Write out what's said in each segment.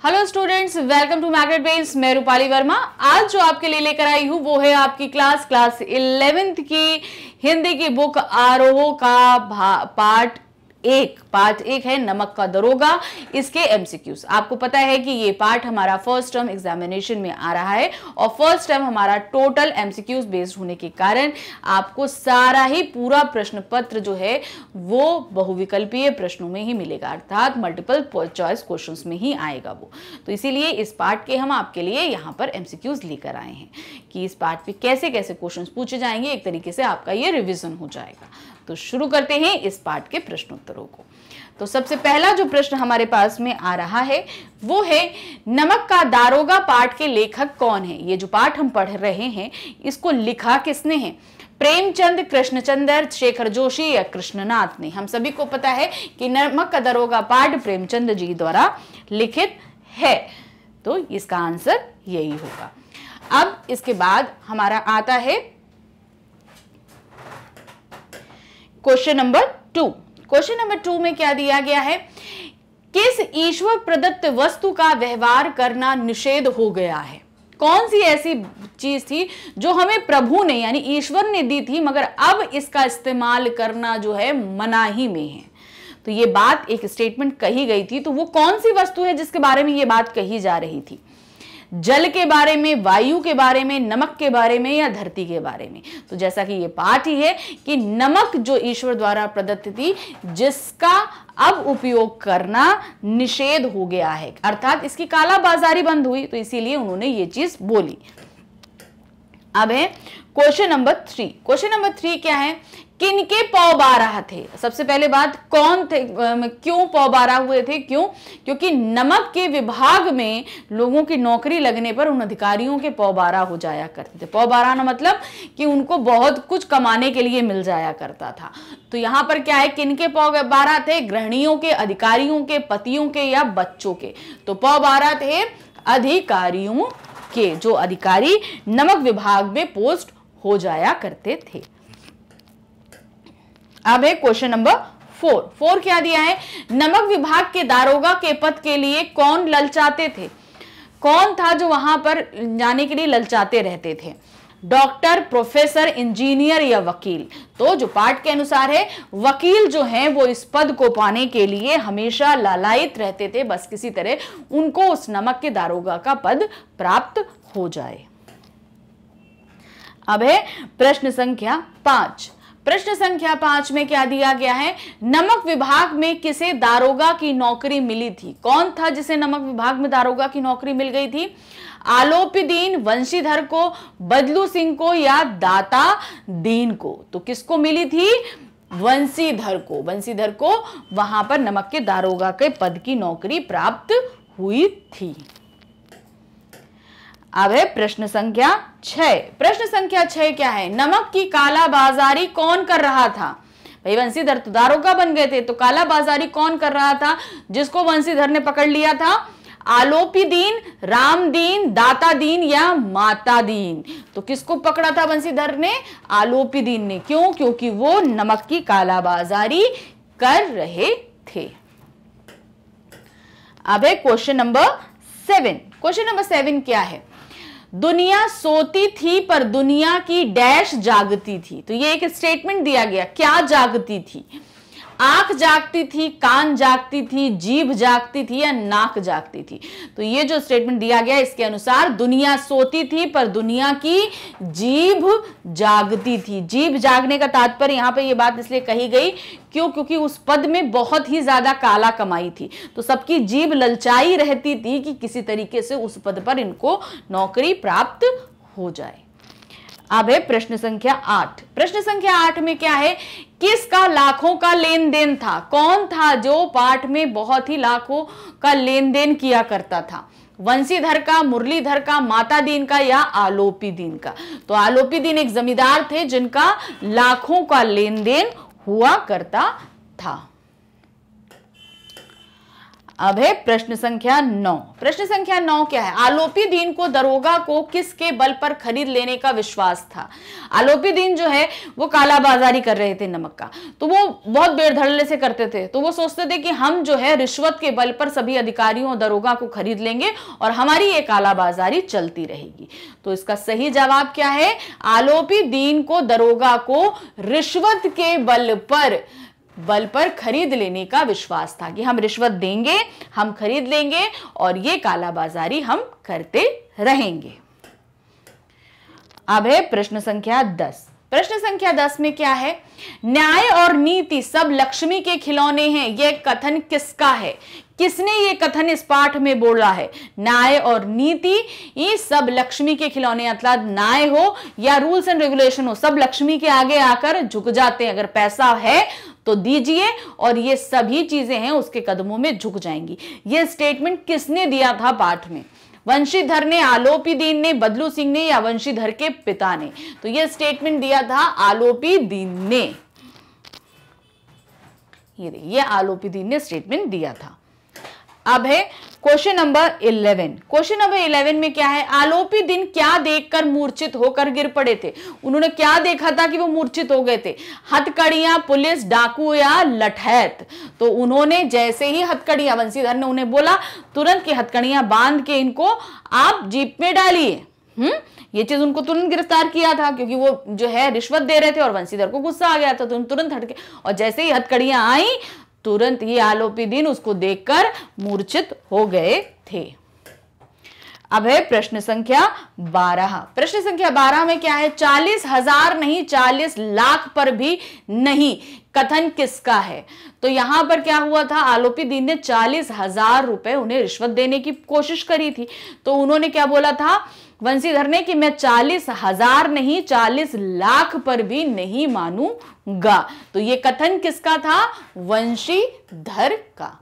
Hello students, welcome to Magnet Brains. मैं रूपाली वर्मा। आज जो आपके लिए लेकर आई हूँ वो है आपकी क्लास 11th की हिंदी की बुक आरोह का पार्ट एक है नमक का दरोगा। इसके एमसीक्यूज आपको पता है कि ये पार्ट हमारा फर्स्ट टर्म एग्जामिनेशन में आ रहा है और फर्स्ट टर्म हमारा टोटल एमसीक्यूज बेस्ड होने के कारण आपको सारा ही पूरा प्रश्न पत्र जो है वो बहुविकल्पीय प्रश्नों में ही मिलेगा, अर्थात मल्टीपल चॉइस क्वेश्चंस में ही आएगा वो। तो इसीलिए इस पार्ट के हम आपके लिए यहाँ पर एमसीक्यूज लेकर आए हैं कि इस पार्ट पे कैसे कैसे क्वेश्चंस पूछे जाएंगे, एक तरीके से आपका ये रिविजन हो जाएगा। तो शुरू करते हैं इस पार्ट के प्रश्नोत्तरों को। तो सबसे पहला जो प्रश्न हमारे पास में आ रहा है वो है नमक का दारोगा पाठ के लेखक कौन है। ये जो पाठ हम पढ़ रहे हैं इसको लिखा किसने है? प्रेमचंद, कृष्णचंद्र, शेखर जोशी या कृष्णनाथ ने। हम सभी को पता है कि नमक का दारोगा पाठ प्रेमचंद जी द्वारा लिखित है, तो इसका आंसर यही होगा। अब इसके बाद हमारा आता है क्वेश्चन नंबर 2। क्वेश्चन नंबर 2 में क्या दिया गया है? किस ईश्वर प्रदत्त वस्तु का व्यवहार करना निषेध हो गया है? कौन सी ऐसी चीज थी जो हमें प्रभु ने यानी ईश्वर ने दी थी मगर अब इसका इस्तेमाल करना जो है मनाही में है? तो ये बात एक स्टेटमेंट कही गई थी, तो वो कौन सी वस्तु है जिसके बारे में ये बात कही जा रही थी? जल के बारे में, वायु के बारे में, नमक के बारे में या धरती के बारे में? तो जैसा कि ये पाठ ही है कि नमक जो ईश्वर द्वारा प्रदत्त थी जिसका अब उपयोग करना निषेध हो गया है, अर्थात इसकी कालाबाजारी बंद हुई, तो इसीलिए उन्होंने ये चीज बोली। अब है क्वेश्चन नंबर 3। क्वेश्चन नंबर 3 क्या है? किनके पौ 12 थे? सबसे पहले बात, कौन थे, क्यों पौ 12 हुए थे? क्यों? क्योंकि नमक के विभाग में लोगों की नौकरी लगने पर उन अधिकारियों के पौ 12 हो जाया करते थे। पौ 12 ना मतलब कि उनको बहुत कुछ कमाने के लिए मिल जाया करता था। तो यहां पर क्या है, किनके पौ 12 थे? गृहिणियों के, अधिकारियों के, पतियों के या बच्चों के। तो पौ 12 थे अधिकारियों के, जो अधिकारी नमक विभाग में पोस्ट हो जाया करते थे। अब है क्वेश्चन नंबर 4। क्या दिया है? नमक विभाग के दारोगा के पद के लिए कौन ललचाते थे? कौन था जो वहां पर जाने के लिए ललचाते रहते थे? डॉक्टर, प्रोफेसर, इंजीनियर या वकील? तो जो पाठ के अनुसार है, वकील जो हैं वो इस पद को पाने के लिए हमेशा लालायित रहते थे, बस किसी तरह उनको उस नमक के दारोगा का पद प्राप्त हो जाए। अब है प्रश्न संख्या 5। प्रश्न संख्या 5 में क्या दिया गया है? नमक विभाग में किसे दारोगा की नौकरी मिली थी? कौन था जिसे नमक विभाग में दारोगा की नौकरी मिल गई थी? आलोपीदीन, वंशीधर को, बदलू सिंह को या दाता दीन को? तो किसको मिली थी? वंशीधर को। वंशीधर को वहां पर नमक के दारोगा के पद की नौकरी प्राप्त हुई थी। अब है प्रश्न संख्या 6। प्रश्न संख्या 6 क्या है? नमक की कालाबाजारी कौन कर रहा था? भाई वंशीधर तो दारोगा बन गए थे, तो कालाबाजारी कौन कर रहा था जिसको वंशीधर ने पकड़ लिया था? आलोपीदीन, रामदीन, दाता दीन या माता दीन? तो किसको पकड़ा था वंशीधर ने? आलोपीदीन ने। क्यों? क्योंकि वो नमक की कालाबाजारी कर रहे थे। अब है क्वेश्चन नंबर 7। क्वेश्चन नंबर 7 क्या है? दुनिया सोती थी पर दुनिया की डैश जागती थी। तो ये एक स्टेटमेंट दिया गया, क्या जागती थी? आंख जागती थी, कान जागती थी, जीभ जागती थी या नाक जागती थी? तो ये जो स्टेटमेंट दिया गया इसके अनुसार दुनिया सोती थी पर दुनिया की जीभ जागती थी। जीभ जागने का तात्पर्य यहां पे ये बात इसलिए कही गई क्यों? क्योंकि उस पद में बहुत ही ज्यादा काला कमाई थी, तो सबकी जीभ ललचाई रहती थी कि किसी तरीके से उस पद पर इनको नौकरी प्राप्त हो जाए। अब है प्रश्न संख्या 8। प्रश्न संख्या 8 में क्या है? किसका लाखों का लेन देन था? कौन था जो पाठ में बहुत ही लाखों का लेन देन किया करता था? वंशीधर का, मुरलीधर का, माता दीन का या आलोपीदीन का? तो आलोपीदीन एक जमींदार थे जिनका लाखों का लेन देन हुआ करता था। अब है प्रश्न संख्या 9। प्रश्न संख्या 9 क्या है? आलोपी दीन को दरोगा को किसके बल पर खरीद लेने का विश्वास था? आलोपी दीन जो है वो काला बाजारी कर रहे थे नमक का, तो वो बहुत बेधड़ल्ले से करते थे। तो वो सोचते थे कि हम जो है रिश्वत के बल पर सभी अधिकारियों और दरोगा को खरीद लेंगे और हमारी ये काला बाजारी चलती रहेगी। तो इसका सही जवाब क्या है? आलोपी दीन को दरोगा को रिश्वत के बल पर खरीद लेने का विश्वास था कि हम रिश्वत देंगे, हम खरीद लेंगे और ये कालाबाजारी हम करते रहेंगे। अब है प्रश्न संख्या 10। प्रश्न संख्या 10 में क्या है? न्याय और नीति सब लक्ष्मी के खिलौने हैं, यह कथन किसका है? किसने ये कथन इस पाठ में बोला है? न्याय और नीति ये सब लक्ष्मी के खिलौने, मतलब न्याय हो या रूल्स एंड रेगुलेशन हो, सब लक्ष्मी के आगे आकर झुक जाते हैं। अगर पैसा है तो दीजिए और ये सभी चीजें हैं उसके कदमों में झुक जाएंगी। ये स्टेटमेंट किसने दिया था पाठ में? वंशीधर ने, आलोपी दीन ने, बदलू सिंह ने या वंशीधर के पिता ने? तो ये स्टेटमेंट दिया था आलोपी दीन ने। ये आलोपी दीन ने स्टेटमेंट दिया था। अब है क्वेश्चन नंबर 11। क्वेश्चन नंबर 11 में क्या है? आलोपी दीन क्या देखकर मूर्छित होकर गिर पड़े थे? उन्होंने क्या देखा था कि वो मूर्छित हो गए थे? हथकड़ियां, पुलिस, डाकू या लठैत? तो उन्होंने जैसे ही हथकड़ियां, वंशीधर ने उन्हें बोला तुरंत की हथकड़ियां बांध के इनको आप जीप में डालिए। ये चीज उनको तुरंत गिरफ्तार किया था क्योंकि वो जो है रिश्वत दे रहे थे और वंशीधर को गुस्सा आ गया था, तो तुरंत हटके और जैसे ही हथकड़ियां आई तुरंत ही आलोपी दीन उसको देखकर मूर्छित हो गए थे। अब है प्रश्न संख्या 12। प्रश्न संख्या 12 में क्या है? 40,000 नहीं 40 लाख पर भी नहीं, कथन किसका है? तो यहां पर क्या हुआ था? आलोपी दीन ने 40,000 रुपए उन्हें रिश्वत देने की कोशिश करी थी। तो उन्होंने क्या बोला था वंशीधर ने कि मैं 40,000 नहीं 40 लाख पर भी नहीं मानूंगा। तो ये कथन किसका था? वंशीधर का।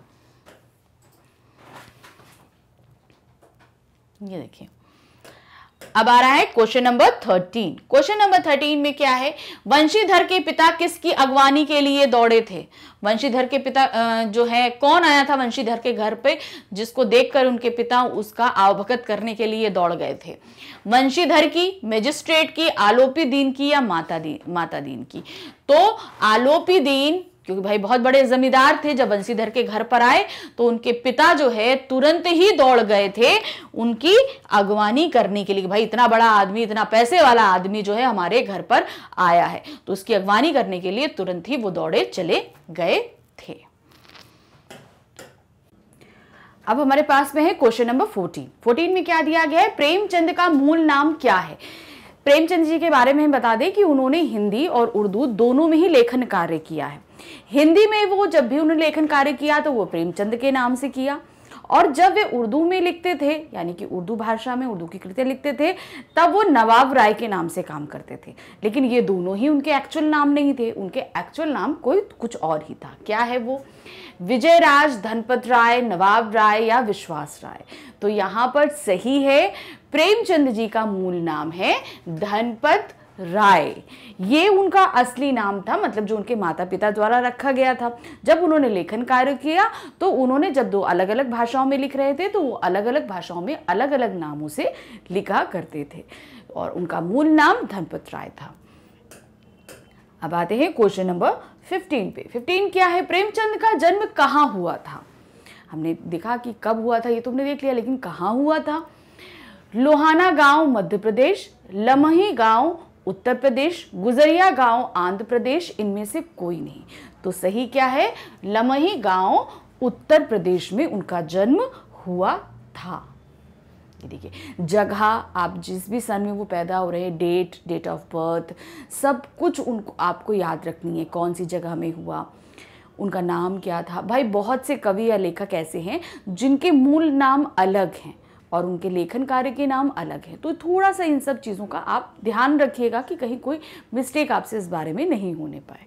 ये देखिए, अब आ रहा है क्वेश्चन नंबर 13। क्वेश्चन नंबर 13 में क्या है? वंशीधर के पिता किसकी अगवानी के लिए दौड़े थे? वंशीधर के पिता जो है, कौन आया था वंशीधर के घर पे जिसको देखकर उनके पिता उसका आवभगत करने के लिए दौड़ गए थे? वंशीधर की, मजिस्ट्रेट की, आलोपी दीन की या माता दीन की? तो आलोपी दीन, क्योंकि भाई बहुत बड़े जमींदार थे, जब वंशीधर के घर पर आए तो उनके पिता जो है तुरंत ही दौड़ गए थे उनकी अगवानी करने के लिए। भाई इतना बड़ा आदमी, इतना पैसे वाला आदमी जो है हमारे घर पर आया है, तो उसकी अगवानी करने के लिए तुरंत ही वो दौड़े चले गए थे। अब हमारे पास में है क्वेश्चन नंबर 14। 14 में क्या दिया गया है? प्रेमचंद का मूल नाम क्या है? प्रेमचंद जी के बारे में हम बता दें कि उन्होंने हिंदी और उर्दू दोनों में ही लेखन कार्य किया है। हिंदी में वो जब भी उन्होंने लेखन कार्य किया तो वो प्रेमचंद के नाम से किया, और जब वे उर्दू में लिखते थे, यानी कि उर्दू भाषा में उर्दू की कृतियां लिखते थे, तब वो नवाब राय के नाम से काम करते थे। लेकिन ये दोनों ही उनके एक्चुअल नाम नहीं थे, उनके एक्चुअल नाम कोई कुछ और ही था। क्या है वो? विजयराज, धनपत राय, नवाब राय या विश्वास राय? तो यहां पर सही है, प्रेमचंद जी का मूल नाम है धनपत राय। ये उनका असली नाम था, मतलब जो उनके माता पिता द्वारा रखा गया था। जब उन्होंने लेखन कार्य किया तो उन्होंने जब दो अलग अलग भाषाओं में लिख रहे थे तो वो अलग अलग भाषाओं में अलग अलग नामों से लिखा करते थे और उनका मूल नाम धनपत राय था। अब आते हैं क्वेश्चन नंबर 15 पे। 15 क्या है? प्रेमचंद का जन्म कहाँ हुआ था? हमने देखा कि कब हुआ था, ये तुमने देख लिया, लेकिन कहाँ हुआ था? लोहाना गांव मध्य प्रदेश, लमही गांव उत्तर प्रदेश, गुजरिया गांव आंध्र प्रदेश, इनमें से कोई नहीं। तो सही क्या है? लमही गांव उत्तर प्रदेश में उनका जन्म हुआ था। ये देखिए, जगह आप जिस भी सन में वो पैदा हो रहे हैं, डेट ऑफ बर्थ, सब कुछ उनको आपको याद रखनी है। कौन सी जगह में हुआ, उनका नाम क्या था। भाई बहुत से कवि या लेखक ऐसे हैं जिनके मूल नाम अलग हैं और उनके लेखन कार्य के नाम अलग हैं, तो थोड़ा सा इन सब चीज़ों का आप ध्यान रखिएगा कि कहीं कोई मिस्टेक आपसे इस बारे में नहीं होने पाए।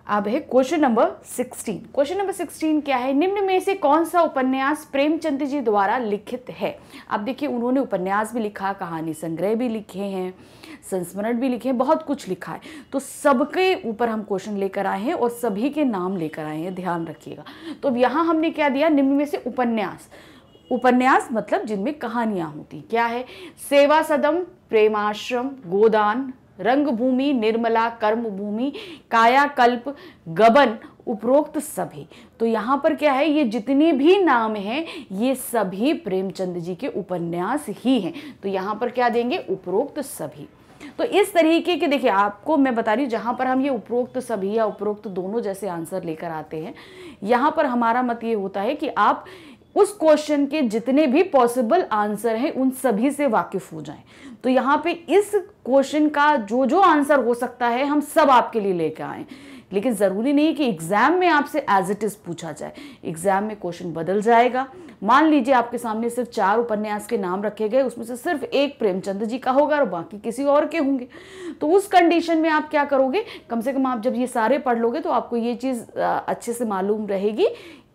अब है क्वेश्चन नंबर 16। क्वेश्चन नंबर 16 क्या है, निम्न में से कौन सा उपन्यास प्रेमचंद जी द्वारा लिखित है। अब देखिए उन्होंने उपन्यास भी लिखा, कहानी संग्रह भी लिखे हैं, संस्मरण भी लिखे हैं, बहुत कुछ लिखा है। तो सबके ऊपर हम क्वेश्चन लेकर आए हैं और सभी के नाम लेकर आए हैं, ध्यान रखिएगा। तो अब यहाँ हमने क्या दिया, निम्न में से उपन्यास, उपन्यास मतलब जिनमें कहानियां होती, क्या है, सेवा सदन, प्रेमाश्रम, गोदान, रंगभूमि, निर्मला, कर्मभूमि, कायाकल्प, गबन, उपरोक्त सभी। तो यहाँ पर क्या है, ये जितने भी नाम हैं ये सभी प्रेमचंद जी के उपन्यास ही हैं। तो यहाँ पर क्या देंगे, उपरोक्त सभी। तो इस तरीके के देखिए, आपको मैं बता रही हूँ, जहाँ पर हम ये उपरोक्त सभी या उपरोक्त दोनों जैसे आंसर लेकर आते हैं, यहाँ पर हमारा मत ये होता है कि आप उस क्वेश्चन के जितने भी पॉसिबल आंसर हैं उन सभी से वाकिफ हो जाएं। तो यहाँ पे इस क्वेश्चन का जो जो आंसर हो सकता है हम सब आपके लिए लेकर आए, लेकिन ज़रूरी नहीं कि एग्जाम में आपसे एज इट इज़ पूछा जाए। एग्जाम में क्वेश्चन बदल जाएगा। मान लीजिए आपके सामने सिर्फ 4 उपन्यास के नाम रखे गए, उसमें से सिर्फ एक प्रेमचंद जी का होगा और बाकी किसी और के होंगे। तो उस कंडीशन में आप क्या करोगे, कम से कम आप जब ये सारे पढ़ लोगे तो आपको ये चीज़ अच्छे से मालूम रहेगी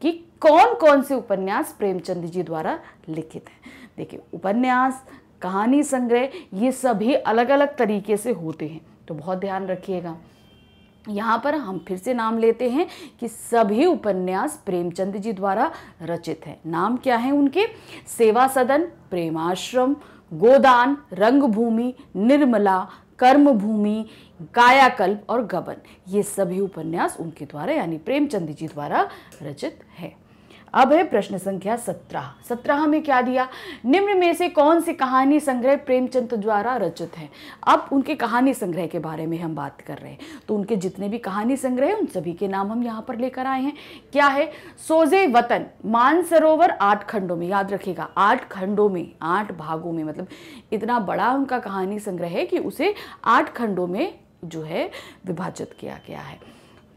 कि कौन कौन से उपन्यास प्रेमचंद जी द्वारा लिखित हैं। देखिए उपन्यास, कहानी संग्रह, ये सभी अलग अलग तरीके से होते हैं, तो बहुत ध्यान रखिएगा। यहाँ पर हम फिर से नाम लेते हैं कि सभी उपन्यास प्रेमचंद जी द्वारा रचित हैं। नाम क्या है उनके, सेवा सदन, प्रेमाश्रम, गोदान, रंगभूमि, निर्मला, कर्मभूमि, कायाकल्प और गबन। ये सभी उपन्यास उनके द्वारा यानी प्रेमचंद जी द्वारा रचित है। अब है प्रश्न संख्या 17। 17 में क्या दिया, निम्न में से कौन सी कहानी संग्रह प्रेमचंद द्वारा रचित है। अब उनके कहानी संग्रह के बारे में हम बात कर रहे हैं, तो उनके जितने भी कहानी संग्रह हैं उन सभी के नाम हम यहाँ पर लेकर आए हैं। क्या है, सोजे वतन, मानसरोवर 8 खंडों में, याद रखिएगा 8 खंडों में, 8 भागों में, मतलब इतना बड़ा उनका कहानी संग्रह है कि उसे 8 खंडों में जो है विभाजित किया गया है।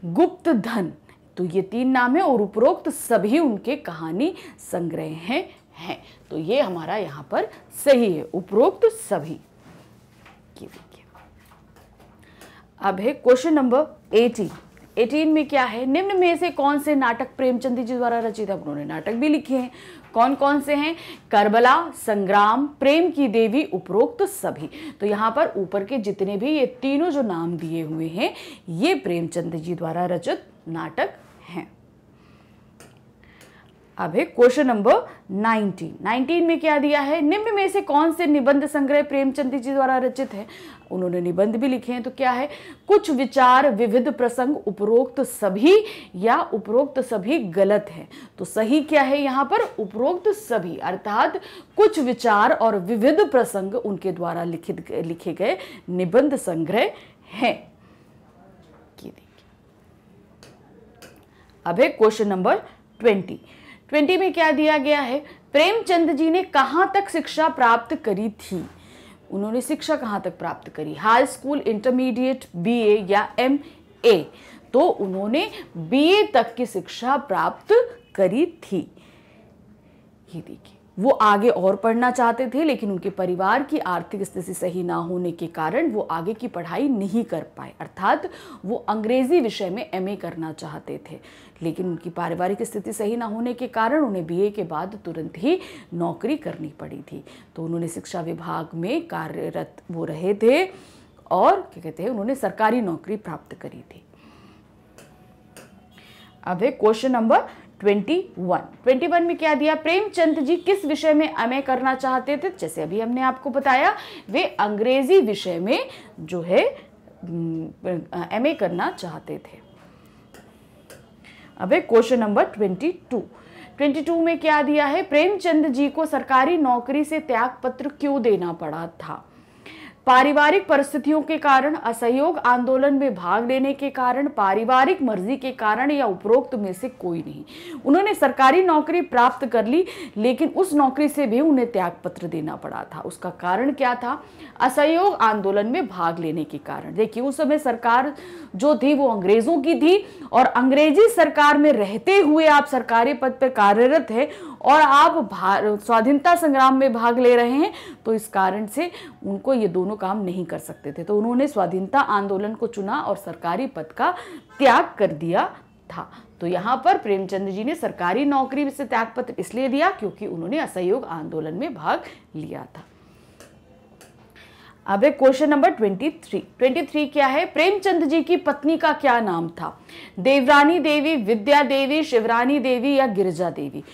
गुप्त धन, तो ये 3 नाम है और उपरोक्त सभी उनके कहानी संग्रह हैं। तो ये हमारा यहाँ पर सही है, उपरोक्त सभी। अब है क्वेश्चन नंबर 18। 18 में क्या है, निम्न में से कौन से नाटक प्रेमचंद जी द्वारा रचित है। उन्होंने नाटक भी लिखे हैं, कौन कौन से हैं, करबला, संग्राम, प्रेम की देवी, उपरोक्त सभी। तो यहाँ पर ऊपर के जितने भी ये तीनों जो नाम दिए हुए हैं ये प्रेमचंद जी द्वारा रचित नाटक हैं। अब है क्वेश्चन नंबर 19। 19 में क्या दिया है, निम्न में से कौन से निबंध संग्रह प्रेमचंद जी द्वारा रचित है। उन्होंने निबंध भी लिखे हैं, तो क्या है, कुछ विचार, विविध प्रसंग, उपरोक्त सभी या उपरोक्त सभी गलत है। तो सही क्या है यहाँ पर, उपरोक्त सभी, अर्थात कुछ विचार और विविध प्रसंग उनके द्वारा लिखे गए निबंध संग्रह हैं। अब है क्वेश्चन नंबर 20। 20 में क्या दिया गया है, प्रेमचंद जी ने कहां तक शिक्षा प्राप्त करी थी। उन्होंने शिक्षा कहां तक प्राप्त करी, हाई स्कूल, इंटरमीडिएट, बीए या एमए। तो उन्होंने बीए तक की शिक्षा प्राप्त करी थी। ये देखिए, वो आगे और पढ़ना चाहते थे लेकिन उनके परिवार की आर्थिक स्थिति सही ना होने के कारण वो आगे की पढ़ाई नहीं कर पाए, अर्थात वो अंग्रेजी विषय में एमए करना चाहते थे, लेकिन उनकी पारिवारिक स्थिति सही ना होने के कारण उन्हें बीए के बाद तुरंत ही नौकरी करनी पड़ी थी। तो उन्होंने शिक्षा विभाग में कार्यरत वो रहे थे और क्या कहते हैं, उन्होंने सरकारी नौकरी प्राप्त करी थी। अब है क्वेश्चन नंबर 21 में क्या दिया, प्रेमचंद जी किस विषय में एमए करना चाहते थे। जैसे अभी हमने आपको बताया, वे अंग्रेजी विषय में जो है एमए करना चाहते थे। अब है क्वेश्चन नंबर 22 में क्या दिया है, प्रेमचंद जी को सरकारी नौकरी से त्याग पत्र क्यों देना पड़ा था। पारिवारिक परिस्थितियों के कारण, असहयोग आंदोलन में भाग लेने के कारण, पारिवारिक मर्जी के कारण या उपरोक्त में से कोई नहीं। उन्होंने सरकारी नौकरी प्राप्त कर ली लेकिन उस नौकरी से भी उन्हें त्याग पत्र देना पड़ा था। उसका कारण क्या था, असहयोग आंदोलन में भाग लेने के कारण। देखिए उस समय सरकार जो थी वो अंग्रेजों की थी और अंग्रेजी सरकार में रहते हुए आप सरकारी पद पर कार्यरत हैं और आप स्वाधीनता संग्राम में भाग ले रहे हैं, तो इस कारण से उनको ये दोनों दोनों काम नहीं कर सकते थे, तो उन्होंने स्वाधीनता आंदोलन को चुना और सरकारी पद का त्याग कर दिया था। तो यहाँ पर प्रेमचंद जी ने सरकारी नौकरी से त्यागपत्र इसलिए दिया क्योंकि उन्होंने असहयोग आंदोलन में भाग लिया था। अब क्वेश्चन नंबर 23 क्या है? प्रेमचंद जी की पत्नी का क्या नाम था? देवरानी देवी, विद्या देवी, शिवरानी देवी या गिरिजा देवी?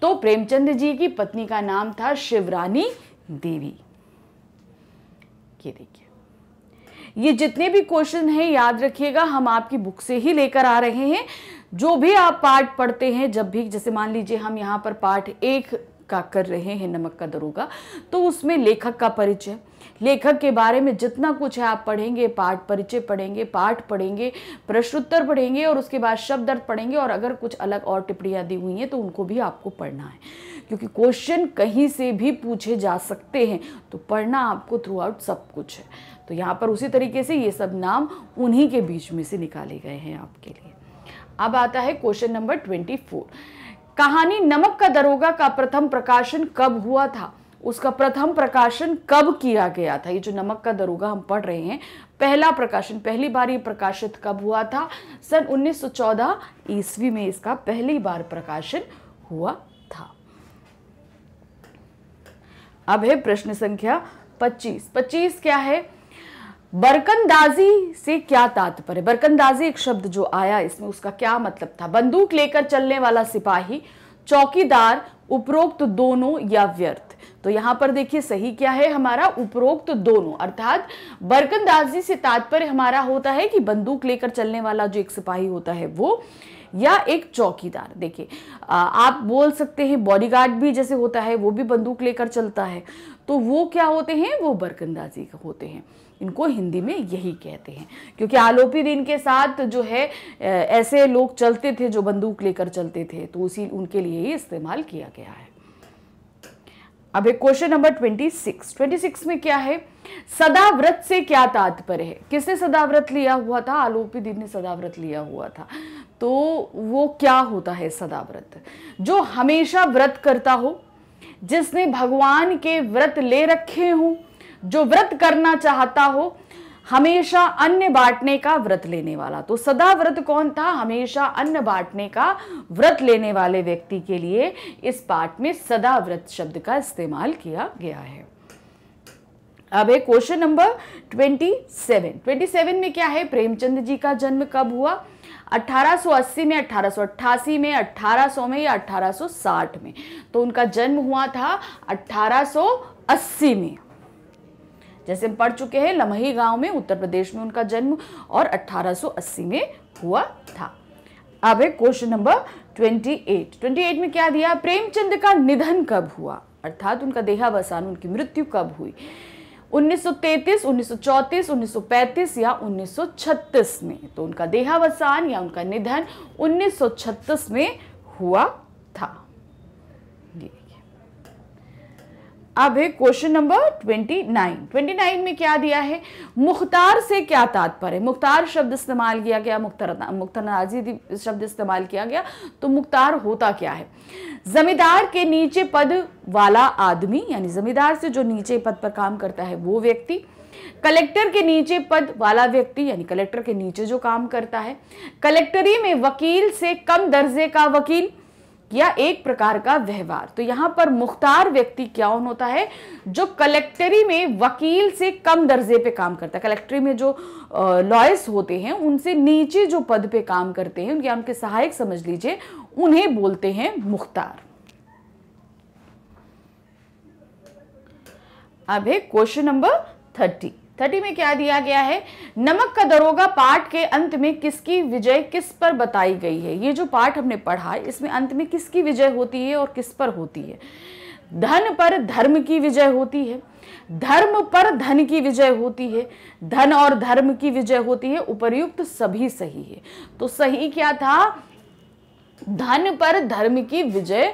तो प्रेमचंद जी की पत्नी का नाम था शिवरानी देवी। ये देखिए, ये जितने भी क्वेश्चन हैं याद रखिएगा, हम आपकी बुक से ही लेकर आ रहे हैं। जो भी आप पाठ पढ़ते हैं, जब भी, जैसे मान लीजिए हम यहाँ पर पाठ 1 का कर रहे हैं नमक का दरोगा, तो उसमें लेखक का परिचय, लेखक के बारे में जितना कुछ है आप पढ़ेंगे, पाठ परिचय पढ़ेंगे, पाठ पढ़ेंगे, प्रश्नोत्तर पढ़ेंगे और उसके बाद शब्द अर्थ पढ़ेंगे, और अगर कुछ अलग और टिप्पणियां दी हुई हैं तो उनको भी आपको पढ़ना है, क्योंकि क्वेश्चन कहीं से भी पूछे जा सकते हैं, तो पढ़ना आपको थ्रू आउट सब कुछ है। तो यहाँ पर उसी तरीके से ये सब नाम उन्हीं के बीच में से निकाले गए हैं आपके लिए। अब आता है क्वेश्चन नंबर 24। कहानी नमक का दरोगा का प्रथम प्रकाशन कब हुआ था? उसका प्रथम प्रकाशन कब किया गया था? ये जो नमक का दरोगा हम पढ़ रहे हैं, पहला प्रकाशन, पहली बार ये प्रकाशित कब हुआ था? सन 1914 ईस्वी में इसका पहली बार प्रकाशन हुआ था। अब है प्रश्न संख्या 25। 25 क्या है? बरकंदाजी से क्या तात्पर्य? बरकंदाजी एक शब्द जो आया इसमें, उसका क्या मतलब था? बंदूक लेकर चलने वाला सिपाही, चौकीदार, उपरोक्त दोनों या व्यर्थ? तो यहां पर देखिए सही क्या है हमारा, उपरोक्त दोनों, अर्थात बरकंदाजी से तात्पर्य हमारा होता है कि बंदूक लेकर चलने वाला जो एक सिपाही होता है वो, या एक चौकीदार। देखिए आप बोल सकते हैं बॉडीगार्ड भी जैसे होता है वो भी बंदूक लेकर चलता है, तो वो क्या होते हैं? वो बरकंदाजी होते हैं। इनको हिंदी में यही कहते हैं, क्योंकि आलोपी दिन के साथ जो है ऐसे लोग चलते थे जो बंदूक लेकर चलते थे, तो उसी उनके लिए ही इस्तेमाल किया गया है। अब एक क्वेश्चन नंबर 26 में क्या है? सदाव्रत से क्या तात्पर्य है? किसने सदाव्रत लिया हुआ था? आलोपी दिन ने सदाव्रत लिया हुआ था। तो वो क्या होता है सदाव्रत? जो हमेशा व्रत करता हो, जिसने भगवान के व्रत ले रखे हो, जो व्रत करना चाहता हो, हमेशा अन्न बांटने का व्रत लेने वाला। तो सदाव्रत कौन था? हमेशा अन्न बांटने का व्रत लेने वाले व्यक्ति के लिए इस पाठ में सदाव्रत शब्द का इस्तेमाल किया गया है। अब है क्वेश्चन नंबर 27 में क्या है? प्रेमचंद जी का जन्म कब हुआ? 1880 में, 1888 में, 1800 में या 1860 में? तो उनका जन्म हुआ था 1880 में। जैसे हम पढ़ चुके हैं, लमही गांव में उत्तर प्रदेश में उनका जन्म, और 1880 में हुआ था। अब है क्वेश्चन नंबर 28 में क्या दिया? प्रेमचंद का निधन कब हुआ? अर्थात उनका देहावसान, उनकी मृत्यु कब हुई? 1933, 1934, 1935 या 1936 में? तो उनका देहावसान या उनका निधन 1936 में हुआ था। अब है क्वेश्चन नंबर 29 में क्या दिया है? मुख्तार से क्या तात्पर्य? मुख्तार शब्द इस्तेमाल किया गया, मुख्ताराजी शब्द इस्तेमाल किया गया, तो मुख्तार होता क्या है? जमींदार के नीचे पद वाला आदमी, यानी जमींदार से जो नीचे पद पर काम करता है वो व्यक्ति, कलेक्टर के नीचे पद वाला व्यक्ति, यानी कलेक्टर के नीचे जो काम करता है, कलेक्टरी में वकील से कम दर्जे का वकील, या एक प्रकार का व्यवहार। तो यहां पर मुख्तार व्यक्ति कौन होता है? जो कलेक्टरी में वकील से कम दर्जे पे काम करता है। कलेक्टरी में जो लॉयर्स होते हैं उनसे नीचे जो पद पे काम करते हैं, उनके सहायक समझ लीजिए, उन्हें बोलते हैं मुख्तार। अब है क्वेश्चन नंबर 30 में क्या दिया गया है? नमक का दरोगा पाठ के अंत में किसकी विजय किस पर बताई गई है? ये जो पाठ हमने पढ़ा है इसमें अंत में किसकी विजय होती है और किस पर होती है? धन पर धर्म की विजय होती है, धर्म पर धन की विजय होती है, धन और धर्म की विजय होती है, उपर्युक्त सभी सही है। तो सही क्या था? धन पर धर्म की विजय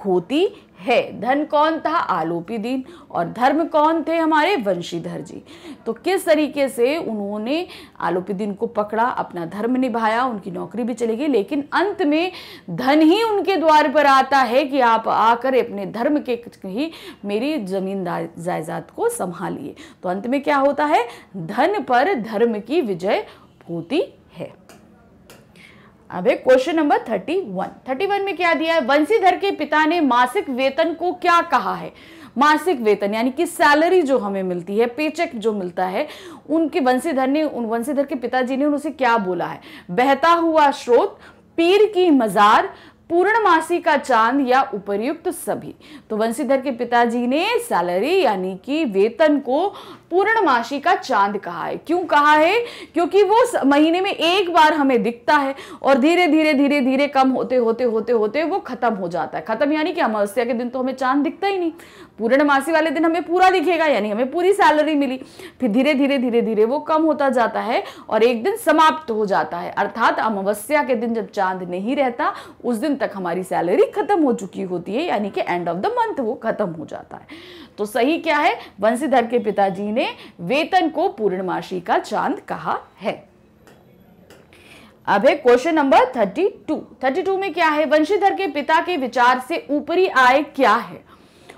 होती है। धन कौन था? आलोपी दीन। और धर्म कौन थे? हमारे वंशीधर जी। तो किस तरीके से उन्होंने आलोपी दीन को पकड़ा, अपना धर्म निभाया, उनकी नौकरी भी चली गई, लेकिन अंत में धन ही उनके द्वार पर आता है कि आप आकर अपने धर्म के ही मेरी जमीन जायदाद को संभालिए। तो अंत में क्या होता है? धन पर धर्म की विजय होती है। अब है क्वेश्चन नंबर 31 में क्या दिया है? वंशीधर के पिता ने मासिक वेतन को क्या कहा है? मासिक वेतन यानी कि सैलरी जो हमें मिलती है, पेचेक जो मिलता है, उनके वंशीधर के पिताजी ने उनसे क्या बोला है? बहता हुआ स्रोत, पीर की मजार, पूर्णमासी का चांद या उपर्युक्त सभी। तो वंशीधर के पिताजी ने सैलरी यानी कि वेतन को पूर्णमासी का चांद कहा है। क्यों कहा है? क्योंकि वो महीने में एक बार हमें दिखता है और धीरे धीरे कम होते होते वो खत्म हो जाता है। खत्म यानी कि अमावस्या के दिन तो हमें चांद दिखता ही नहीं, पूर्णमासी वाले दिन हमें पूरा दिखेगा, यानी हमें पूरी सैलरी मिली। फिर धीरे धीरे वो कम होता जाता है और एक दिन समाप्त हो जाता है, अर्थात अमावस्या के दिन जब चांद नहीं रहता उस दिन तक हमारी सैलरी खत्म हो चुकी होती है, यानी कि एंड ऑफ द मंथ वो खत्म हो जाता है। तो सही क्या है? वंशीधर के पिताजी ने वेतन को पूर्णमासी का चांद कहा है। अब है क्वेश्चन नंबर 32 में क्या है? वंशीधर के पिता के विचार से ऊपरी आय क्या है?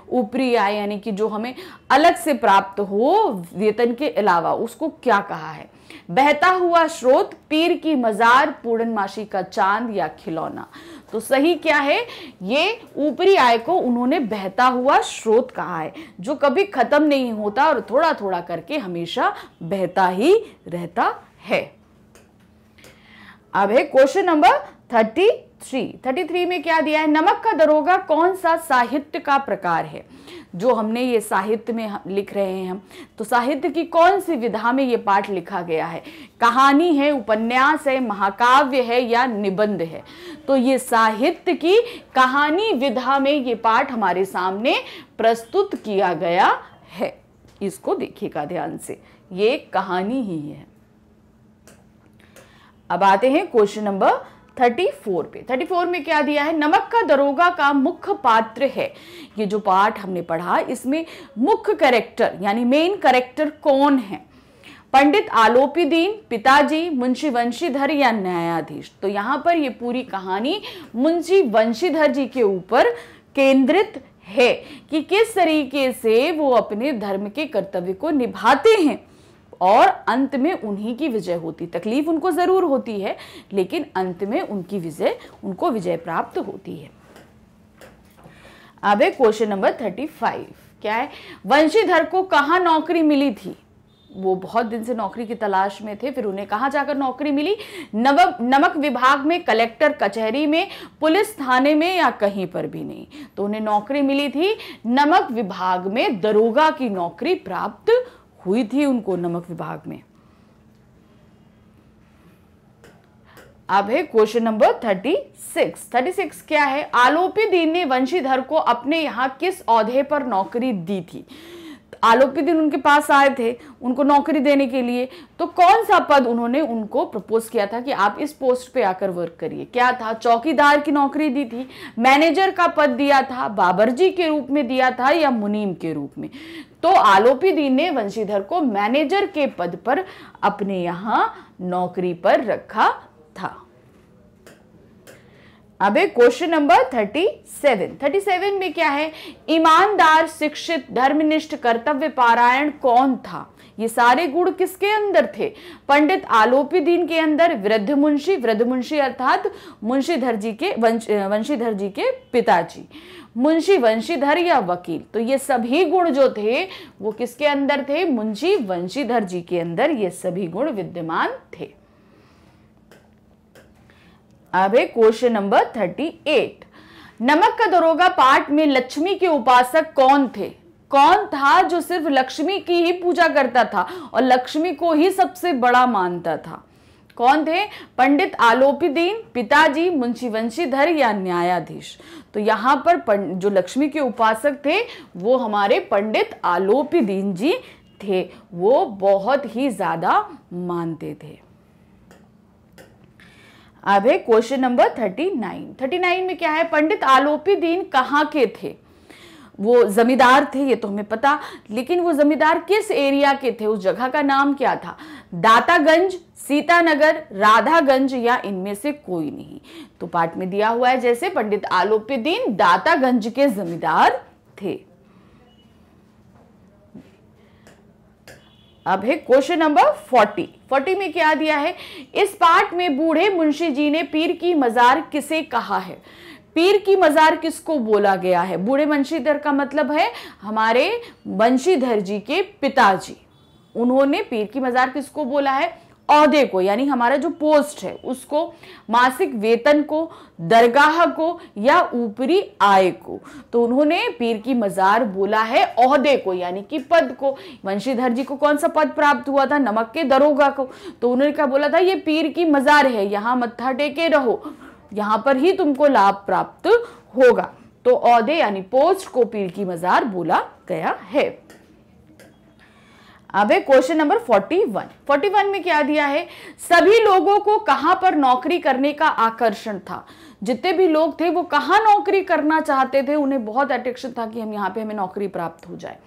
ऊपरी आय यानी कि जो हमें अलग से प्राप्त हो वेतन के अलावा, उसको क्या कहा है? बहता हुआ स्रोत, पीर की मजार, पूर्णमासी का चांद या खिलौना। तो सही क्या है? ये ऊपरी आय को उन्होंने बहता हुआ स्रोत कहा है, जो कभी खत्म नहीं होता और थोड़ा थोड़ा करके हमेशा बहता ही रहता है। अब है क्वेश्चन नंबर 33 में क्या दिया है? नमक का दरोगा कौन सा साहित्य का प्रकार है? जो हमने ये साहित्य में लिख रहे हैं हम, तो साहित्य की कौन सी विधा में ये पाठ लिखा गया है? कहानी है, उपन्यास है, महाकाव्य है या निबंध है? तो ये साहित्य की कहानी विधा में ये पाठ हमारे सामने प्रस्तुत किया गया है। इसको देखिएगा ध्यान से, ये कहानी ही है। अब आते हैं क्वेश्चन नंबर 34 पे। 34 में क्या दिया है? नमक का दरोगा का मुख्य पात्र है। ये जो पाठ हमने पढ़ा, इसमें मुख्य कैरेक्टर यानी मेन कैरेक्टर कौन है? पंडित आलोपी दीन, पिताजी, मुंशी वंशीधर या न्यायाधीश। तो यहां पर ये पूरी कहानी मुंशी वंशीधर जी के ऊपर केंद्रित है कि किस तरीके से वो अपने धर्म के कर्तव्य को निभाते हैं और अंत में उन्हीं की विजय होती। तकलीफ उनको जरूर होती है, लेकिन अंत में उनको विजय प्राप्त होती है। अब है क्वेश्चन नंबर 35। क्या है? वंशीधर को कहाँ नौकरी मिली थी? वो बहुत दिन से नौकरी की तलाश में थे, फिर उन्हें कहाँ जाकर नौकरी मिली? नमक विभाग में, कलेक्टर कचहरी में, पुलिस थाने में या कहीं पर भी नहीं। तो उन्हें नौकरी मिली थी नमक विभाग में, दरोगा की नौकरी प्राप्त हुई थी उनको नमक विभाग में। अब है क्वेश्चन नंबर 36 क्या है? आलोपी दीन ने वंशीधर को अपने यहां किस ओहदे पर नौकरी दी थी? आलोपी दीन उनके पास आए थे उनको नौकरी देने के लिए, तो कौन सा पद उन्होंने उनको प्रपोज किया था कि आप इस पोस्ट पे आकर वर्क करिए? क्या था? चौकीदार की नौकरी दी थी, मैनेजर का पद दिया था, बाबरजी के रूप में दिया था या मुनीम के रूप में? तो आलोपी दीन ने वंशीधर को मैनेजर के पद पर अपने यहां नौकरी पर रखा था। अब क्वेश्चन नंबर 37 में क्या है? ईमानदार, शिक्षित, धर्मनिष्ठ, कर्तव्य पारायण कौन था? ये सारे गुण किसके अंदर थे? पंडित आलोपी दीन के अंदर, वृद्ध मुंशी अर्थात वंशीधर जी के पिताजी, मुंशी वंशीधर या वकील। तो ये सभी गुण जो थे वो किसके अंदर थे? मुंशी वंशीधर जी के अंदर ये सभी गुण विद्यमान थे। अब है क्वेश्चन नंबर 38। नमक का दरोगा पाठ में लक्ष्मी के उपासक कौन थे? कौन था जो सिर्फ लक्ष्मी की ही पूजा करता था और लक्ष्मी को ही सबसे बड़ा मानता था? कौन थे? पंडित आलोपी दीन, पिताजी, मुंशी वंशीधर या न्यायाधीश। तो यहां पर जो लक्ष्मी के उपासक थे वो हमारे पंडित आलोपी दीन जी थे, वो बहुत ही ज्यादा मानते थे। अब है क्वेश्चन नंबर 39 में क्या है? पंडित आलोपी दीन कहाँ के थे? वो जमींदार थे ये तो हमें पता, लेकिन वो जमींदार किस एरिया के थे, उस जगह का नाम क्या था? दातागंज, सीतानगर, राधागंज या इनमें से कोई नहीं। तो पाठ में दिया हुआ है जैसे पंडित आलोपीदीन दातागंज के जमींदार थे। अब है क्वेश्चन नंबर 40 में क्या दिया है? इस पाठ में बूढ़े मुंशी जी ने पीर की मजार किसे कहा है? पीर की मजार किसको बोला गया है? बूढ़े बंशीधर का मतलब है हमारे बंशीधर जी के पिताजी। उन्होंने पीर की मजार किसको बोला है? औहदे को, यानी हमारा जो पोस्ट है उसको, मासिक वेतन को, दरगाह को या ऊपरी आय को। तो उन्होंने पीर की मजार बोला है औहदे को, यानी कि पद को। वंशीधर जी को कौन सा पद प्राप्त हुआ था? नमक के दरोगा को। तो उन्होंने क्या बोला था? ये पीर की मजार है, यहाँ मत्था टेके रहो, यहां पर ही तुमको लाभ प्राप्त होगा। तो औहदे यानी पोस्ट को पीर की मजार बोला गया है। अब है क्वेश्चन नंबर 41 में क्या दिया है? सभी लोगों को कहां पर नौकरी करने का आकर्षण था? जितने भी लोग थे वो कहां नौकरी करना चाहते थे, उन्हें बहुत अट्रैक्शन था कि हम यहाँ पे हमें नौकरी प्राप्त हो जाए।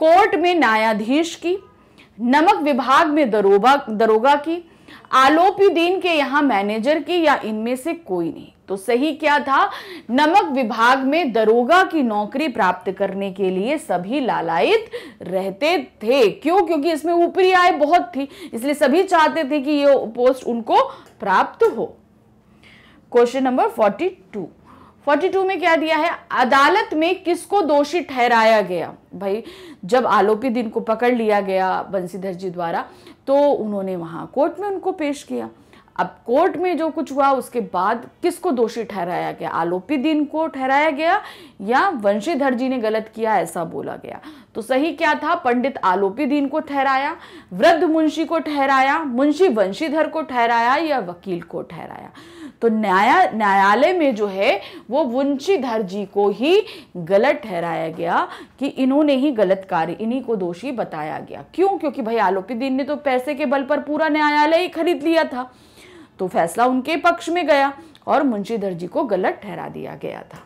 कोर्ट में न्यायाधीश की, नमक विभाग में दरोगा की, आलोपीदीन के यहाँ मैनेजर की या इनमें से कोई नहीं। तो सही क्या था? नमक विभाग में दरोगा की नौकरी प्राप्त करने के लिए सभी लालायित रहते थे। क्यों? क्योंकि इसमें ऊपरी आय बहुत थी, इसलिए सभी चाहते थे कि ये पोस्ट उनको प्राप्त हो। क्वेश्चन नंबर 42 में क्या दिया है? अदालत में किसको दोषी ठहराया गया? भाई जब आलोपीदीन को पकड़ लिया गया बंशीधर जी द्वारा, तो उन्होंने वहां कोर्ट में उनको पेश किया। अब कोर्ट में जो कुछ हुआ उसके बाद किसको दोषी ठहराया गया? आलोपीदीन को ठहराया गया या वंशीधर जी ने गलत किया ऐसा बोला गया? तो सही क्या था? पंडित आलोपीदीन को ठहराया, वृद्ध मुंशी को ठहराया, मुंशी वंशीधर को ठहराया या वकील को ठहराया? तो न्यायालय में जो है वो वंशीधर जी को ही गलत ठहराया गया कि इन्होंने ही गलत कार्य, इन्हीं को दोषी बताया गया। क्यों? क्योंकि भाई आलोपीदीन ने तो पैसे के बल पर पूरा न्यायालय ही खरीद लिया था, तो फैसला उनके पक्ष में गया और मुंशीधर जी को गलत ठहरा दिया गया था।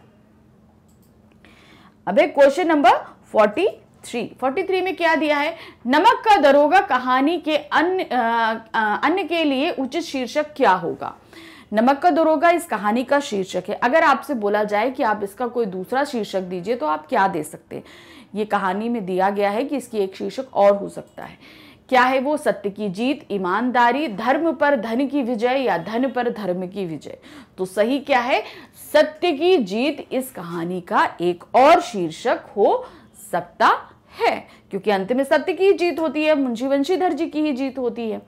अब क्वेश्चन नंबर 43 में क्या दिया है? नमक का दरोगा कहानी के अन्य के उचित उचित शीर्षक क्या होगा? नमक का दरोगा इस कहानी का शीर्षक है। अगर आपसे बोला जाए कि आप इसका कोई दूसरा शीर्षक दीजिए तो आप क्या दे सकते हैं? ये कहानी में दिया गया है कि इसकी एक शीर्षक और हो सकता है। क्या है वो? सत्य की जीत, ईमानदारी, धर्म पर धन की विजय या धन पर धर्म की विजय। तो सही क्या है? सत्य की जीत इस कहानी का एक और शीर्षक हो सकता है, क्योंकि अंत में सत्य की जीत होती है, मुंशी वंशीधर जी की ही जीत होती है।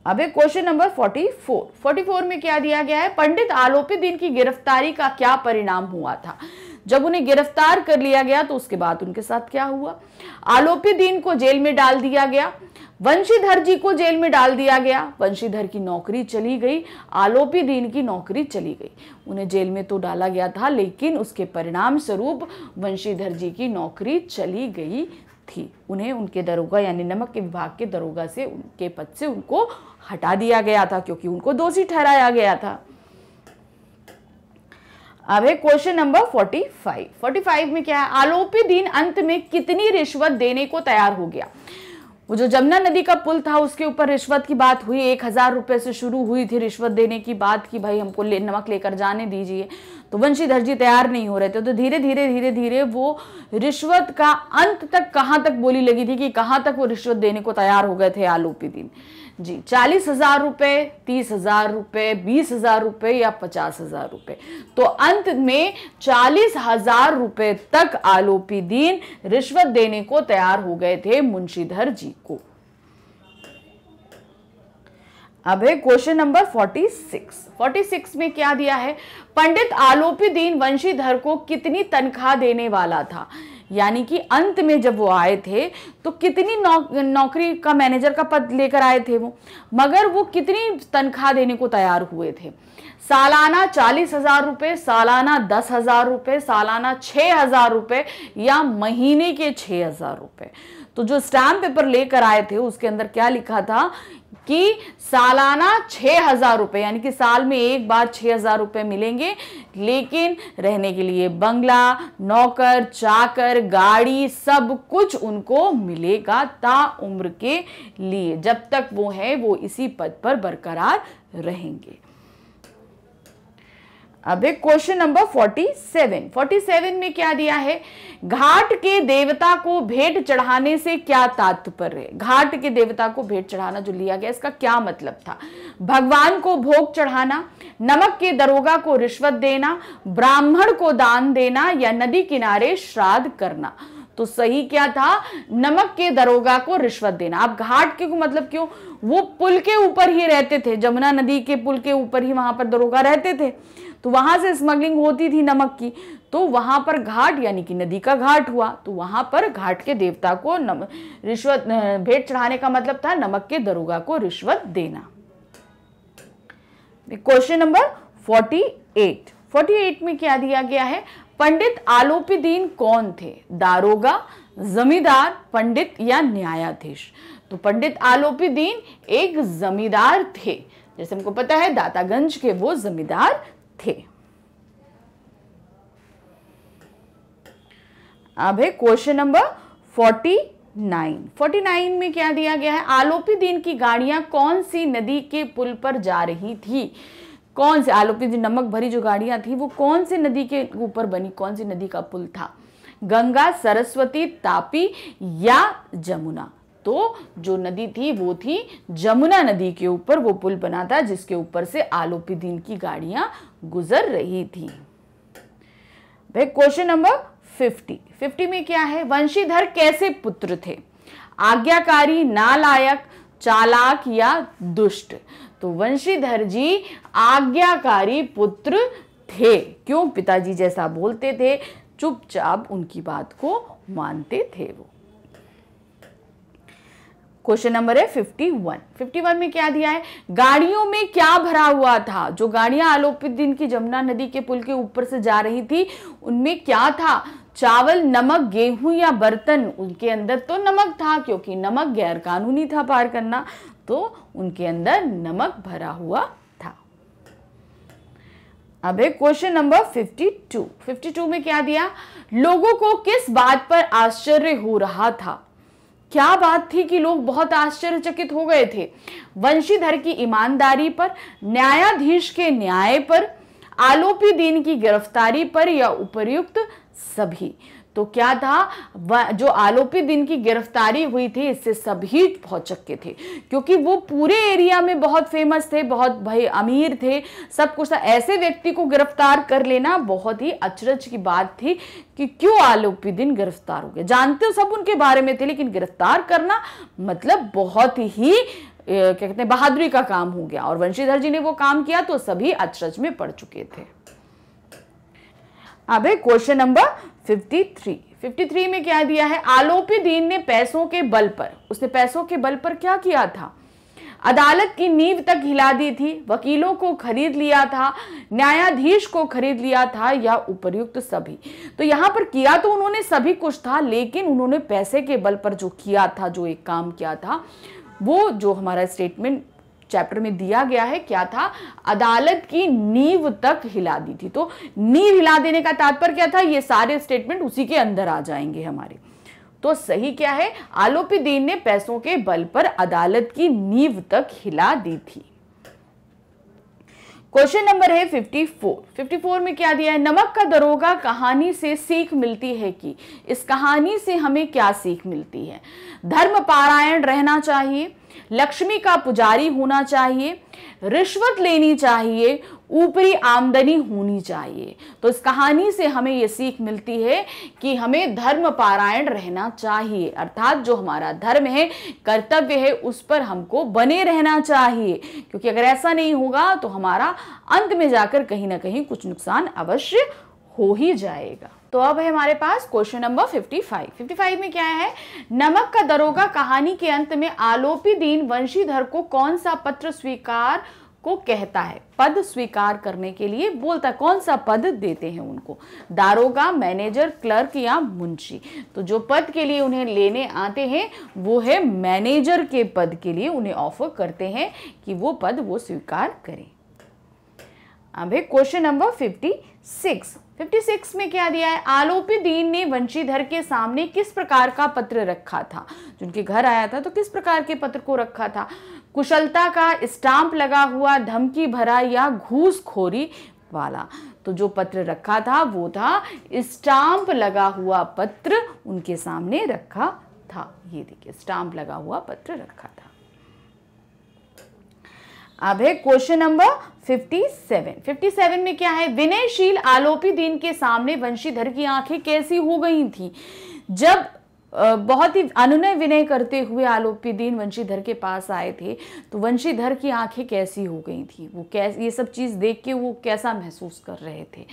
अब क्वेश्चन नंबर 44 में क्या दिया गया है? पंडित आलोपीदीन की गिरफ्तारी का क्या परिणाम हुआ था? जब उन्हें गिरफ्तार कर लिया गया तो उसके बाद उनके साथ क्या हुआ? आलोपीदीन को जेल में डाल दिया गया, वंशीधर जी को जेल में डाल दिया गया, वंशीधर की नौकरी चली गई, आलोपीदीन की नौकरी चली गई। उन्हें जेल में तो डाला गया था, लेकिन उसके परिणाम स्वरूप वंशीधर जी की नौकरी चली गई थी। उन्हें उनके दरोगा यानी नमक के विभाग के दरोगा से, उनके पद से उनको हटा दिया गया था, क्योंकि उनको दोषी ठहराया गया था। अब है क्वेश्चन नंबर 45 में क्या है? आलोपीदीन अंत में कितनी रिश्वत देने को तैयार हो गया? वो जो जमुना नदी का पुल था उसके ऊपर रिश्वत की बात हुई, 1000 रुपए से शुरू हुई थी रिश्वत देने की बात कि भाई हमको नमक लेकर जाने दीजिए। तो वंशीधर जी तैयार नहीं हो रहे थे, तो धीरे धीरे वो रिश्वत का अंत तक कहां तक बोली लगी थी कि कहां तक वो रिश्वत देने को तैयार हो गए थे आलोपीदीन जी। 40,000 रुपए, 30,000 रुपए, 20,000 रुपए या 50,000 रुपए। तो अंत में 40,000 रुपए तक आलोपीदीन रिश्वत देने को तैयार हो गए थे मुंशीधर जी को। अब है क्वेश्चन नंबर 46 में क्या दिया है? पंडित आलोपीदीन वंशीधर को कितनी तनख्वाह देने वाला था? यानी कि अंत में जब वो आए थे तो कितनी नौकरी का मैनेजर का पद लेकर आए थे वो, मगर वो कितनी तनख्वाह देने को तैयार हुए थे? सालाना 40,000 रुपए, सालाना 10,000 रुपए, सालाना 6,000 रुपए या महीने के 6,000 रुपए। तो जो स्टैम्प पेपर लेकर आए थे उसके अंदर क्या लिखा था कि सालाना 6,000 रुपए, यानी कि साल में एक बार 6,000 रुपए मिलेंगे, लेकिन रहने के लिए बंगला, नौकर चाकर, गाड़ी, सब कुछ उनको मिलेगा ताउम्र के लिए, जब तक वो है वो इसी पद पर बरकरार रहेंगे। अब एक क्वेश्चन नंबर 47 में क्या दिया है, घाट के देवता को भेंट चढ़ाने से क्या तात्पर्य है। घाट के देवता को भेंट चढ़ाना जो लिया गया इसका क्या मतलब था। भगवान को भोग चढ़ाना, नमक के दरोगा को रिश्वत देना, ब्राह्मण को दान देना, या नदी किनारे श्राद्ध करना। तो सही क्या था, नमक के दरोगा को रिश्वत देना। अब घाट के को मतलब क्यों, वो पुल के ऊपर ही रहते थे, जमुना नदी के पुल के ऊपर ही वहां पर दरोगा रहते थे, तो वहां से स्मगलिंग होती थी नमक की, तो वहां पर घाट यानी कि नदी का घाट हुआ, तो वहां पर घाट के देवता को रिश्वत भेंट चढ़ाने का मतलब था नमक के दरोगा को रिश्वत देना। क्वेश्चन नंबर 48 में क्या दिया गया है, पंडित आलोपीदीन कौन थे, दारोगा, जमींदार, पंडित या न्यायाधीश। तो पंडित आलोपीदीन एक जमींदार थे, जैसे हमको पता है दातागंज के वो जमींदार थे। अब है क्वेश्चन नंबर 49 में क्या दिया गया है, आलोपीदीन की गाड़ियां कौन सी नदी के पुल पर जा रही थी। कौन से आलोपीदीन नमक भरी जो गाड़ियां थी वो कौन सी नदी के ऊपर बनी, कौन सी नदी का पुल था, गंगा, सरस्वती, तापी या जमुना। तो जो नदी थी वो थी जमुना नदी के ऊपर वो पुल बना था, जिसके ऊपर से आलोपीदीन की गाड़ियां गुजर रही थी। भाई क्वेश्चन नंबर 50 में क्या है, वंशीधर कैसे पुत्र थे, आज्ञाकारी, नालायक, चालाक या दुष्ट। तो वंशीधर जी आज्ञाकारी पुत्र थे, क्यों, पिताजी जैसा बोलते थे, चुपचाप उनकी बात को मानते थे वो। क्वेश्चन नंबर है 51 में क्या दिया है, गाड़ियों में क्या भरा हुआ था। जो गाड़ियां आलोपीदीन की जमुना नदी के पुल के ऊपर से जा रही थी उनमें क्या था, चावल, नमक, गेहूं या बर्तन। उनके अंदर तो नमक था, क्योंकि नमक गैर कानूनी था पार करना, तो उनके अंदर नमक भरा हुआ था। अब है क्वेश्चन नंबर 52 में क्या दिया, लोगों को किस बात पर आश्चर्य हो रहा था। क्या बात थी कि लोग बहुत आश्चर्यचकित हो गए थे, वंशीधर की ईमानदारी पर, न्यायाधीश के न्याय पर, आलोपीदीन की गिरफ्तारी पर या उपर्युक्त सभी। तो क्या था, जो आलोपीदीन की गिरफ्तारी हुई थी इससे सभी बहुत चक्के थे, क्योंकि वो पूरे एरिया में बहुत फेमस थे, बहुत भाई अमीर थे, सब कुछ था। ऐसे व्यक्ति को गिरफ्तार कर लेना बहुत ही अचरज की बात थी कि क्यों आलोपीदीन गिरफ्तार हो गए। जानते हो सब उनके बारे में थे, लेकिन गिरफ्तार करना मतलब बहुत ही क्या कहते हैं बहादुरी का काम हो गया, और वंशीधर जी ने वो काम किया तो सभी अचरज में पड़ चुके थे। अब है क्वेश्चन नंबर 53 में क्या दिया है, आलोपीदीन ने पैसों के बल पर, उसने पैसों के बल पर क्या किया था, अदालत की नींव तक हिला दी थी, वकीलों को खरीद लिया था, न्यायाधीश को खरीद लिया था या उपर्युक्त सभी। तो यहां पर किया तो उन्होंने सभी कुछ था, लेकिन उन्होंने पैसे के बल पर जो किया था, जो एक काम किया था, वो जो हमारा स्टेटमेंट चैप्टर में दिया गया है क्या था, अदालत की नींव तक हिला दी थी। तो नींव हिला देने का तात्पर्य क्या था, ये सारे स्टेटमेंट उसी के अंदर आ जाएंगे हमारे। तो सही क्या है, आलोपीदीन ने पैसों के बल पर अदालत की नींव तक हिला दी थी। क्वेश्चन नंबर है 54 में क्या दिया है, नमक का दरोगा कहानी से सीख मिलती है कि, इस कहानी से हमें क्या सीख मिलती है। धर्म पारायण रहना चाहिए, लक्ष्मी का पुजारी होना चाहिए, रिश्वत लेनी चाहिए, ऊपरी आमदनी होनी चाहिए। तो इस कहानी से हमें यह सीख मिलती है कि हमें धर्म पारायण रहना चाहिए, अर्थात जो हमारा धर्म है, कर्तव्य है, उस पर हमको बने रहना चाहिए, क्योंकि अगर ऐसा नहीं होगा तो हमारा अंत में जाकर कहीं ना कहीं कुछ नुकसान अवश्य हो ही जाएगा। तो अब है हमारे पास क्वेश्चन नंबर 55 में क्या है, नमक का दरोगा कहानी के अंत में आलोपीदीन वंशीधर को कौन सा पत्र स्वीकार को कहता है, पद स्वीकार करने के लिए बोलता है। कौन सा पद देते हैं उनको? दारोगा, मैनेजर, क्लर्क या मुंशी। तो जो पद के लिए उन्हें लेने आते हैं वो है मैनेजर के पद के लिए उन्हें ऑफर करते हैं कि वो पद वो स्वीकार करें। अब है क्वेश्चन नंबर 56 में क्या दिया है? आलोपी दीन ने वंशीधर के सामने किस प्रकार का पत्र रखा था? जिनके घर आया था तो किस प्रकार के पत्र को रखा था? कुशलता का, स्टाम्प लगा हुआ, धमकी भरा या घूसखोरी वाला? तो जो पत्र रखा था वो था स्टाम्प लगा हुआ पत्र उनके सामने रखा था। ये देखिए, स्टाम्प लगा हुआ पत्र रखा था। अब है क्वेश्चन नंबर 57 में क्या है? विनयशील आलोपी दीन के सामने वंशीधर की आंखें कैसी हो गई थी? जब बहुत ही अनुनय विनय करते हुए आलोपी दीन वंशीधर के पास आए थे तो वंशीधर की आंखें कैसी हो गई थी? वो कैसे, ये सब चीज देख के वो कैसा महसूस कर रहे थे?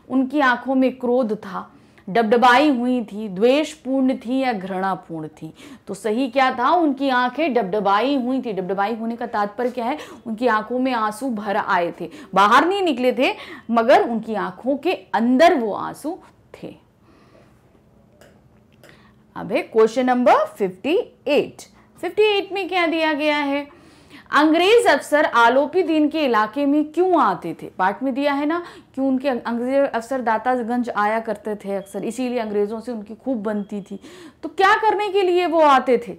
उनकी आंखों में क्रोध था, डबडबाई हुई थी, द्वेषपूर्ण थी या घृणापूर्ण थी? तो सही क्या था? उनकी आंखें डबडबाई हुई थी। डबडबाई होने का तात्पर्य क्या है? उनकी आंखों में आंसू भर आए थे, बाहर नहीं निकले थे मगर उनकी आंखों के अंदर वो आंसू थे। अब है क्वेश्चन नंबर 58 में क्या दिया गया है? अंग्रेज अफसर आलोपी दीन के इलाके में क्यों आते थे? पाठ में दिया है ना, क्यों उनके अंग्रेज अफसर दातागंज आया करते थे अक्सर, इसीलिए अंग्रेजों से उनकी खूब बनती थी। तो क्या करने के लिए वो आते थे?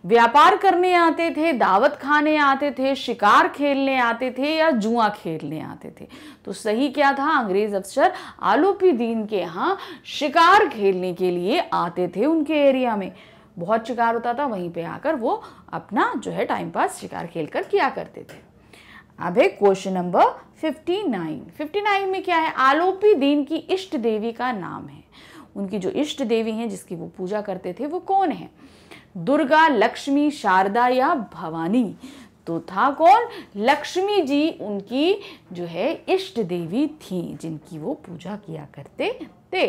व्यापार करने आते थे, दावत खाने आते थे, शिकार खेलने आते थे या जुआ खेलने आते थे? तो सही क्या था? अंग्रेज अफसर आलोपी दीन के यहाँ शिकार खेलने के लिए आते थे। उनके एरिया में बहुत शिकार होता था, वहीं पे आकर वो अपना जो है टाइम पास शिकार खेलकर किया करते थे। अब है क्वेश्चन नंबर 59 में क्या है? आलोपी दीन की इष्ट देवी का नाम है। उनकी जो इष्ट देवी हैं जिसकी वो पूजा करते थे वो कौन है? दुर्गा, लक्ष्मी, शारदा या भवानी? तो था कौन? लक्ष्मी जी उनकी जो है इष्ट देवी थी जिनकी वो पूजा किया करते थे।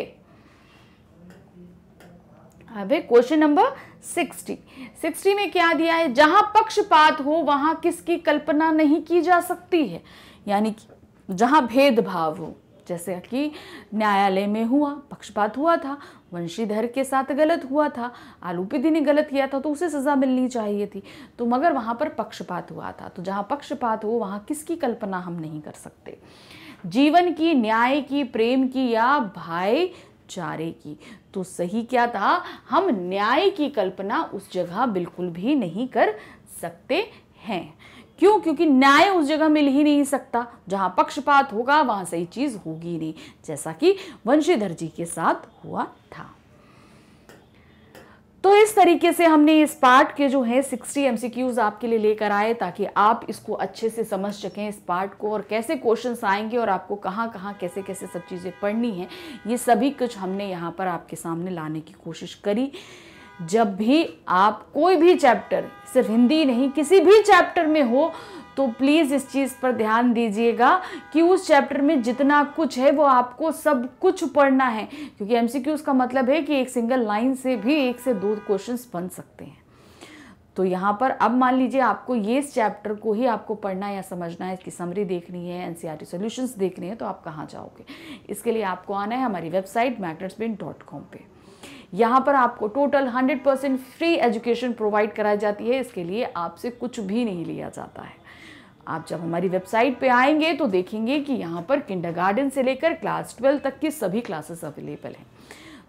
अब है क्वेश्चन नंबर 60 में क्या दिया है? जहां पक्षपात हो वहां किसकी कल्पना नहीं की जा सकती है? यानी कि जहां भेदभाव हो, जैसे कि न्यायालय में हुआ, पक्षपात हुआ था, वंशीधर के साथ गलत हुआ था, आलोपी दीन ने गलत किया था तो उसे सजा मिलनी चाहिए थी, तो मगर वहां पर पक्षपात हुआ था। तो जहां पक्षपात हो वहां किसकी कल्पना हम नहीं कर सकते? जीवन की, न्याय की, प्रेम की या भाईचारे की? तो सही क्या था? हम न्याय की कल्पना उस जगह बिल्कुल भी नहीं कर सकते हैं। क्यों? क्योंकि न्याय उस जगह मिल ही नहीं सकता। जहां पक्षपात होगा वहां सही चीज होगी नहीं, जैसा कि वंशीधर जी के साथ हुआ था। तो इस तरीके से हमने इस पार्ट के जो है 60 MCQs आपके लिए लेकर आए ताकि आप इसको अच्छे से समझ सकें इस पार्ट को, और कैसे क्वेश्चंस आएंगे और आपको कहाँ कहाँ कैसे कैसे सब चीज़ें पढ़नी है, ये सभी कुछ हमने यहाँ पर आपके सामने लाने की कोशिश करी। जब भी आप कोई भी चैप्टर, सिर्फ हिंदी नहीं किसी भी चैप्टर में हो, तो प्लीज़ इस चीज़ पर ध्यान दीजिएगा कि उस चैप्टर में जितना कुछ है वो आपको सब कुछ पढ़ना है, क्योंकि MCQs का मतलब है कि एक सिंगल लाइन से भी 1 से 2 क्वेश्चंस बन सकते हैं। तो यहाँ पर अब मान लीजिए आपको ये इस चैप्टर को ही आपको पढ़ना या समझना है, इसकी समरी देखनी है, NCERT सॉल्यूशंस देखने हैं, तो आप कहाँ जाओगे? इसके लिए आपको आना है हमारी वेबसाइट magnetsbrain.com पे। यहाँ पर आपको टोटल 100% फ्री एजुकेशन प्रोवाइड कराई जाती है। इसके लिए आपसे कुछ भी नहीं लिया जाता है। आप जब हमारी वेबसाइट पे आएंगे तो देखेंगे कि यहाँ पर किंडरगार्टन से लेकर क्लास 12 तक की सभी क्लासेस अवेलेबल हैं।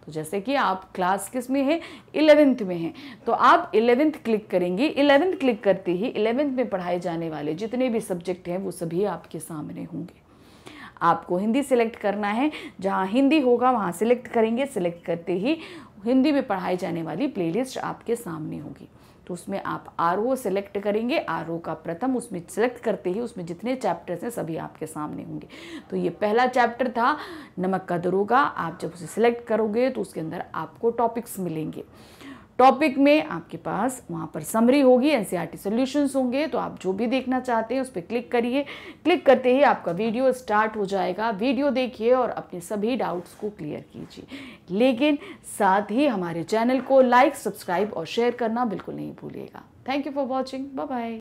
तो जैसे कि आप क्लास किस में हैं? 11th में हैं, तो आप 11th क्लिक करेंगे। 11th क्लिक करते ही 11th में पढ़ाए जाने वाले जितने भी सब्जेक्ट हैं वो सभी आपके सामने होंगे। आपको हिंदी सिलेक्ट करना है, जहाँ हिंदी होगा वहाँ सिलेक्ट करेंगे। सिलेक्ट करते ही हिंदी में पढ़ाई जाने वाली प्लेलिस्ट आपके सामने होगी, तो उसमें आप RO सेलेक्ट करेंगे। RO का प्रथम उसमें सेलेक्ट करते ही उसमें जितने चैप्टर्स हैं सभी आपके सामने होंगे। तो ये पहला चैप्टर था नमक का दरोगा। आप जब उसे सिलेक्ट करोगे तो उसके अंदर आपको टॉपिक्स मिलेंगे। टॉपिक में आपके पास वहाँ पर समरी होगी, NCERT सॉल्यूशंस होंगे। तो आप जो भी देखना चाहते हैं उस पर क्लिक करिए। क्लिक करते ही आपका वीडियो स्टार्ट हो जाएगा। वीडियो देखिए और अपने सभी डाउट्स को क्लियर कीजिए, लेकिन साथ ही हमारे चैनल को लाइक, सब्सक्राइब और शेयर करना बिल्कुल नहीं भूलिएगा। Thank you for watching. Bye bye.